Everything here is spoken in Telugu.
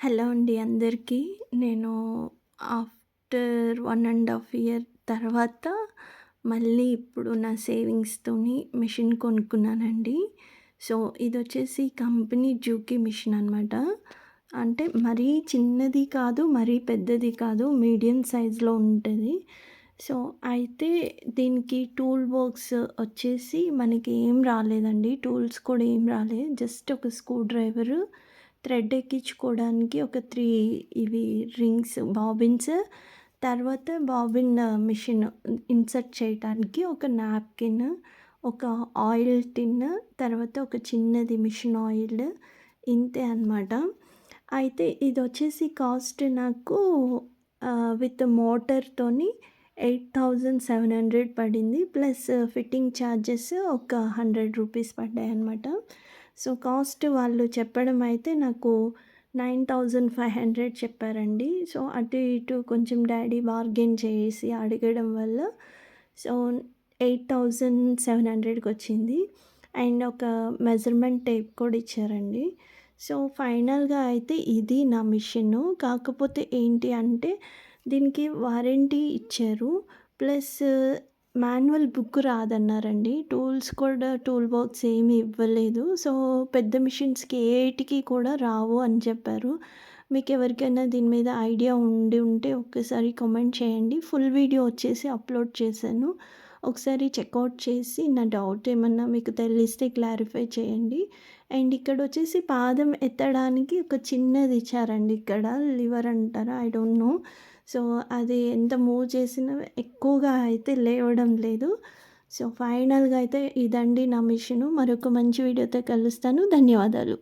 హలో అండి అందరికీ. నేను ఆఫ్టర్ 1½ ఇయర్ తర్వాత మళ్ళీ ఇప్పుడు నా సేవింగ్స్‌తోని మిషన్ కొనుక్కున్నానండి. సో, ఇదొచ్చేసి కంపెనీ జూకీ మిషన్ అనమాట. అంటే మరీ చిన్నది కాదు, మరీ పెద్దది కాదు. మీడియం సైజ్‌లో ఉంటది. సో, అయితే దీనికి టూల్ బాక్స్ వచ్చేసి మనకి ఏం రాలేదండి. టూల్స్ కూడా ఏం రాలే. జస్ట్ ఒక స్క్రూ డ్రైవరు, థ్రెడ్ ఎక్కించుకోవడానికి ఒక 3 ఇవి రింగ్స్ బాబిన్స్, తర్వాత బాబిన్ మిషన్ ఇన్సర్ట్ చేయటానికి ఒక నాప్కిన్, ఒక ఆయిల్ టిన్, తర్వాత ఒక చిన్నది మిషన్ ఆయిల్, ఇంతే అనమాట. అయితే ఇదొచ్చేసి కాస్ట్ నాకు విత్ మోటార్‌తోని 8,700 పడింది. ప్లస్ ఫిట్టింగ్ ఛార్జెస్ ఒక రూ. 100 పడ్డాయన్నమాట. సో, కాస్ట్ వాళ్ళు చెప్పడం అయితే నాకు 9,500 చెప్పారండి. సో, అటు ఇటు కొంచెం డ్యాడీ బార్గెయిన్ చేసి అడగడం వల్ల సో, 8,700కి వచ్చింది. అండ్ ఒక మెజర్‌మెంట్ టేప్ కూడా ఇచ్చారండి. సో, ఫైనల్‌గా అయితే ఇది నా మిషను. కాకపోతే ఏంటి అంటే దీనికి వారంటీ ఇచ్చారు. ప్లస్ మాన్యువల్ బుక్ రాదన్నారండి. టూల్స్ కూడా టూల్ బాక్స్ ఏమి ఇవ్వలేదు. సో, పెద్ద మిషన్స్‌కి ఏటికి కూడా రావు అని చెప్పారు. మీకెవరికైనా దీని మీద ఐడియా ఉండి ఉంటే ఒక్కసారి కామెంట్ చేయండి. ఫుల్ వీడియో వచ్చేసి అప్లోడ్ చేశాను. ఒకసారి చెక్అవుట్ చేసి నా డౌట్ ఏమన్నా మీకు తెలిస్తే క్లారిఫై చేయండి. అండ్ ఇక్కడొచ్చేసి పాదం ఎత్తడానికి ఒక చిన్నది ఇచ్చారండి ఇక్కడ. లివర్ అంటారా? I don't know. సో, అది ఎంత మూవ్ చేసినా ఎక్కువగా అయితే లేవడం లేదు. సో, ఫైనల్‌గా అయితే ఇదండి నా మిషను. మరొక మంచి వీడియోతో కలుస్తాను. ధన్యవాదాలు.